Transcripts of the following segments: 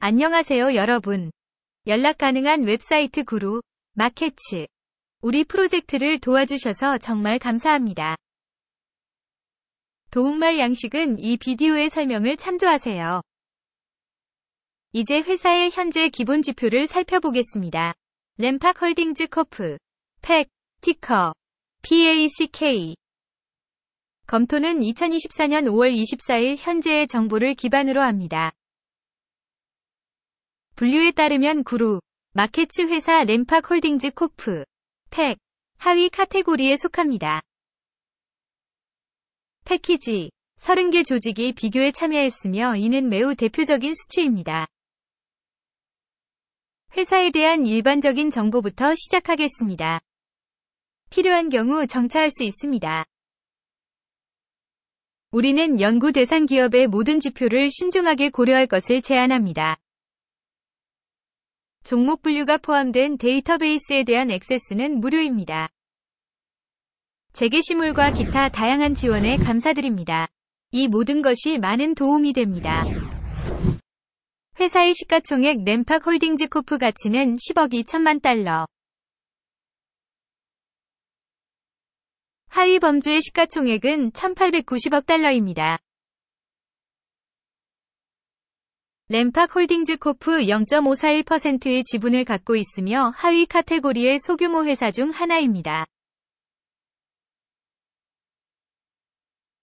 안녕하세요 여러분. 연락 가능한 웹사이트 구루, 마켓츠. 우리 프로젝트를 도와주셔서 정말 감사합니다. 도움말 양식은 이 비디오의 설명을 참조하세요. 이제 회사의 현재 기본 지표를 살펴보겠습니다. 램팍 홀딩즈 코프, 팩, 티커, PACK. 검토는 2024년 5월 24일 현재의 정보를 기반으로 합니다. 분류에 따르면 구루, 마켓츠 회사 램팍 홀딩즈 코프, 팩, 하위 카테고리에 속합니다. 패키지, 30개 조직이 비교에 참여했으며 이는 매우 대표적인 수치입니다. 회사에 대한 일반적인 정보부터 시작하겠습니다. 필요한 경우 정차할 수 있습니다. 우리는 연구 대상 기업의 모든 지표를 신중하게 고려할 것을 제안합니다. 종목 분류가 포함된 데이터베이스에 대한 액세스는 무료입니다. 재게시물과 기타 다양한 지원에 감사드립니다. 이 모든 것이 많은 도움이 됩니다. 회사의 시가총액 램팍 홀딩즈 코프 가치는 10억 2천만 달러. 하위 범주의 시가총액은 1,890억 달러입니다. 램팍 홀딩즈 코프 0.541%의 지분을 갖고 있으며 하위 카테고리의 소규모 회사 중 하나입니다.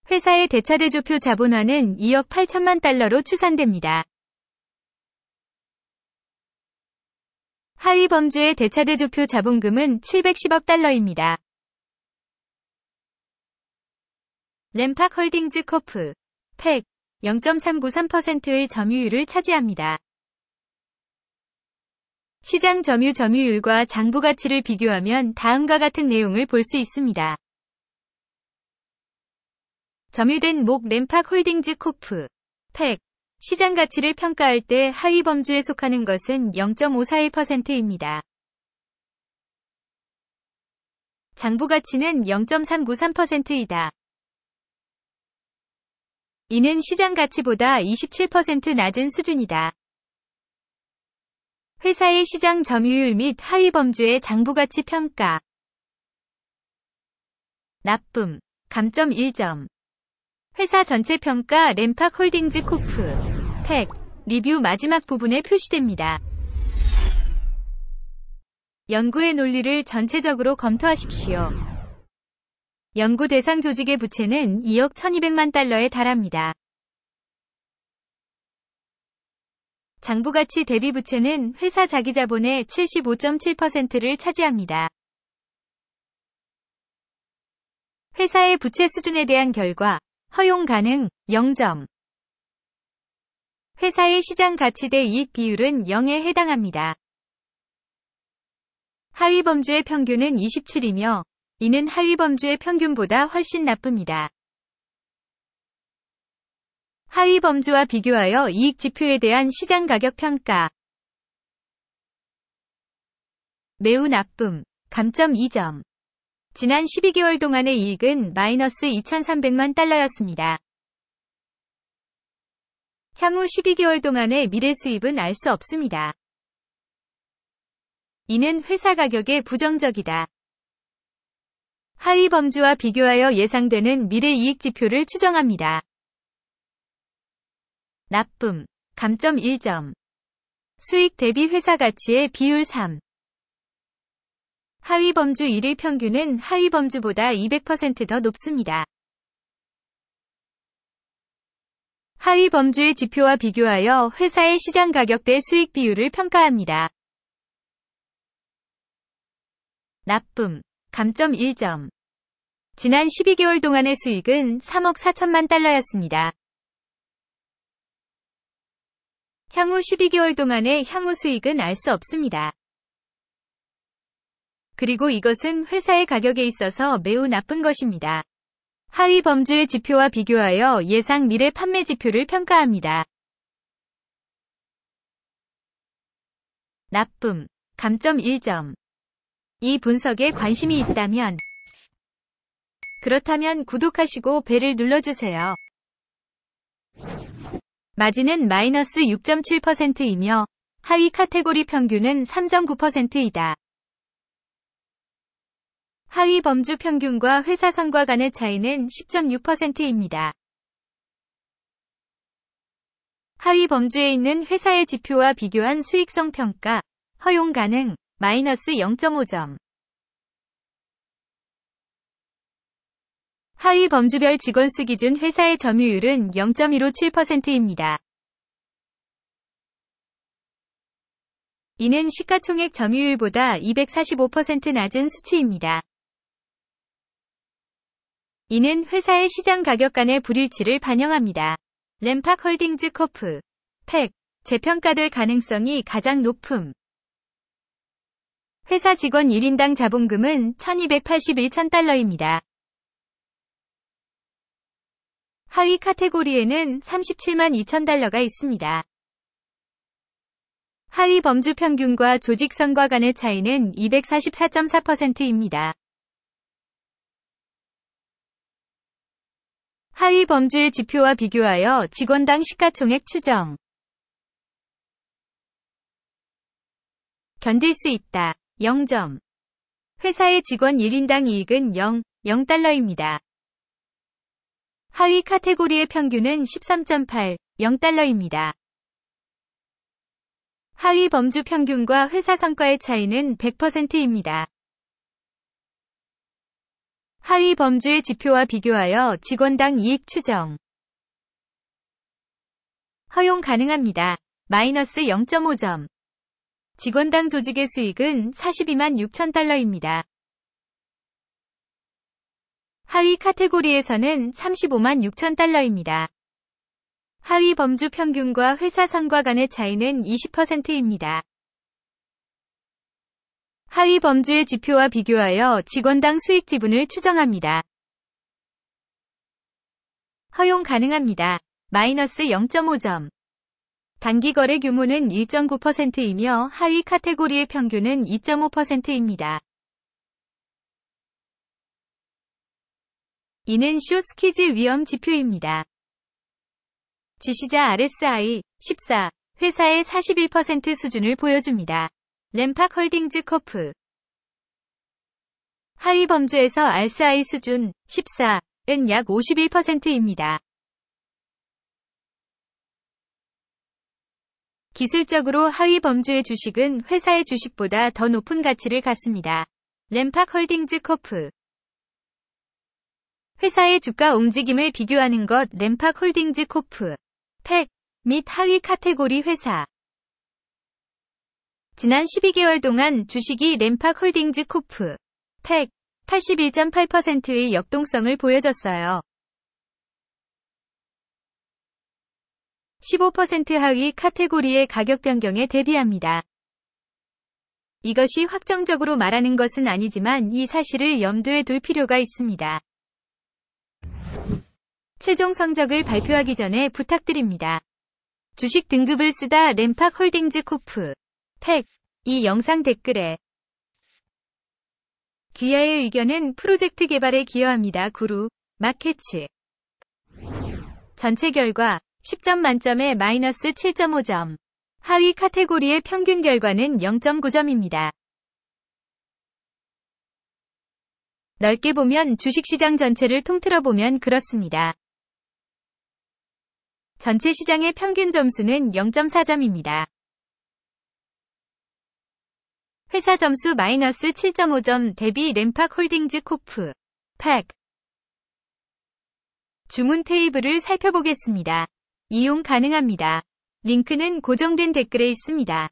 회사의 대차대조표 자본화는 2억 8천만 달러로 추산됩니다. 하위 범주의 대차대조표 자본금은 710억 달러입니다. 램팍 홀딩즈 코프, 팩, 0.393%의 점유율을 차지합니다. 시장 점유율과 장부 가치를 비교하면 다음과 같은 내용을 볼 수 있습니다. 점유된 목 램팍 홀딩즈 코프, 팩, 시장 가치를 평가할 때 하위 범주에 속하는 것은 0.541%입니다. 장부 가치는 0.393%이다. 이는 시장 가치보다 27% 낮은 수준이다. 회사의 시장 점유율 및 하위 범주의 장부 가치 평가. 나쁨, 감점 1점. 회사 전체 평가 램팍 홀딩즈 코프, 팩, 리뷰 마지막 부분에 표시됩니다. 연구의 논리를 전체적으로 검토하십시오. 연구 대상 조직의 부채는 2억 1,200만 달러에 달합니다. 장부가치 대비 부채는 회사 자기자본의 75.7%를 차지합니다. 회사의 부채 수준에 대한 결과, 허용 가능, 0점. 회사의 시장 가치 대 이익 비율은 0에 해당합니다. 하위 범주의 평균은 27이며, 이는 하위 범주의 평균보다 훨씬 나쁩니다. 하위 범주와 비교하여 이익 지표에 대한 시장 가격 평가. 매우 나쁨, 감점 2점. 지난 12개월 동안의 이익은 마이너스 2,300만 달러였습니다. 향후 12개월 동안의 미래 수입은 알 수 없습니다. 이는 회사 가격에 부정적이다. 하위 범주와 비교하여 예상되는 미래 이익 지표를 추정합니다. 나쁨, 감점 1점. 수익 대비 회사 가치의 비율 3. 하위 범주 1의 평균은 하위 범주보다 200% 더 높습니다. 하위 범주의 지표와 비교하여 회사의 시장 가격 대 수익 비율을 평가합니다. 나쁨, 감점 1점. 지난 12개월 동안의 수익은 3억 4천만 달러였습니다. 향후 12개월 동안의 향후 수익은 알 수 없습니다. 그리고 이것은 회사의 가격에 있어서 매우 나쁜 것입니다. 하위 범주의 지표와 비교하여 예상 미래 판매 지표를 평가합니다. 나쁨, 감점 1점. 이 분석에 관심이 있다면 그렇다면 구독하시고 벨을 눌러주세요. 마진은 마이너스 6.7%이며 하위 카테고리 평균은 3.9%이다. 하위 범주 평균과 회사 성과 간의 차이는 10.6%입니다. 하위 범주에 있는 회사의 지표와 비교한 수익성 평가, 허용 가능, 마이너스 0.5점. 하위 범주별 직원수 기준 회사의 점유율은 0.157%입니다. 이는 시가총액 점유율보다 245% 낮은 수치입니다. 이는 회사의 시장 가격 간의 불일치를 반영합니다. 램팍홀딩즈 코프, 팩, 재평가될 가능성이 가장 높음. 회사 직원 1인당 자본금은 1281,000달러입니다. 하위 카테고리에는 37만 2,000달러가 있습니다. 하위 범주 평균과 조직성과 간의 차이는 244.4%입니다. 하위 범주의 지표와 비교하여 직원당 시가총액 추정. 견딜 수 있다. 0점. 회사의 직원 1인당 이익은 0.0달러입니다. 하위 카테고리의 평균은 13.8, 0달러입니다. 하위 범주 평균과 회사 성과의 차이는 100%입니다. 하위 범주의 지표와 비교하여 직원당 이익 추정. 허용 가능합니다. 마이너스 0.5점. 직원당 조직의 수익은 42만 6,000달러입니다. 하위 카테고리에서는 35만 6,000달러입니다. 하위 범주 평균과 회사 성과 간의 차이는 20%입니다. 하위 범주의 지표와 비교하여 직원당 수익 지분을 추정합니다. 허용 가능합니다. 마이너스 0.5점. 단기 거래 규모는 1.9%이며 하위 카테고리의 평균은 2.5%입니다. 이는 쇼스퀴즈 위험 지표입니다. 지시자 RSI 14, 회사의 41% 수준을 보여줍니다. 램팍홀딩즈 코프. 하위 범주에서 RSI 수준 14은 약 51%입니다. 기술적으로 하위 범주의 주식은 회사의 주식보다 더 높은 가치를 갖습니다. 램팍홀딩즈 코프. 회사의 주가 움직임을 비교하는 것 램팍홀딩즈 코프. 팩 및 하위 카테고리 회사. 지난 12개월 동안 주식이 램팍홀딩즈 코프. 팩 81.8%의 역동성을 보여줬어요. 15% 하위 카테고리의 가격 변경에 대비합니다. 이것이 확정적으로 말하는 것은 아니지만 이 사실을 염두에 둘 필요가 있습니다. 최종 성적을 발표하기 전에 부탁드립니다. 주식 등급을 쓰다 램팍홀딩즈 코프. 팩. 이 영상 댓글에 귀하의 의견은 프로젝트 개발에 기여합니다. 구루, 마케츠. 전체 결과 10점 만점에 마이너스 7.5점. 하위 카테고리의 평균 결과는 0.9점입니다. 넓게 보면 주식시장 전체를 통틀어 보면 그렇습니다. 전체 시장의 평균 점수는 0.4점입니다. 회사 점수 마이너스 7.5점 대비 램팍홀딩즈 코프. 팩. 주문 테이블을 살펴보겠습니다. 이용 가능합니다. 링크는 고정된 댓글에 있습니다.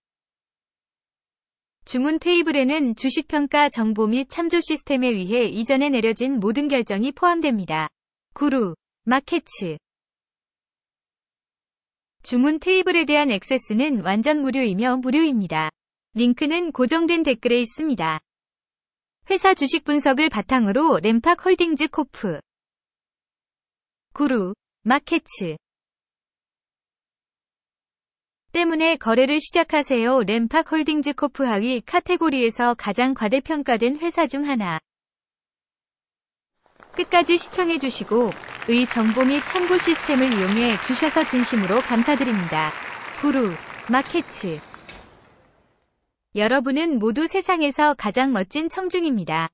주문 테이블에는 주식평가 정보 및 참조 시스템에 의해 이전에 내려진 모든 결정이 포함됩니다. 구루, 마케츠. 주문 테이블에 대한 액세스는 완전 무료이며 무료입니다. 링크는 고정된 댓글에 있습니다. 회사 주식 분석을 바탕으로 램팍홀딩즈 코프. 구루, 마케츠. 때문에 거래를 시작하세요. 램팍홀딩즈 코프 하위 카테고리에서 가장 과대평가된 회사 중 하나. 끝까지 시청해주시고 의 정보 및 참고 시스템을 이용해 주셔서 진심으로 감사드립니다. 부루 마케츠. 여러분은 모두 세상에서 가장 멋진 청중입니다.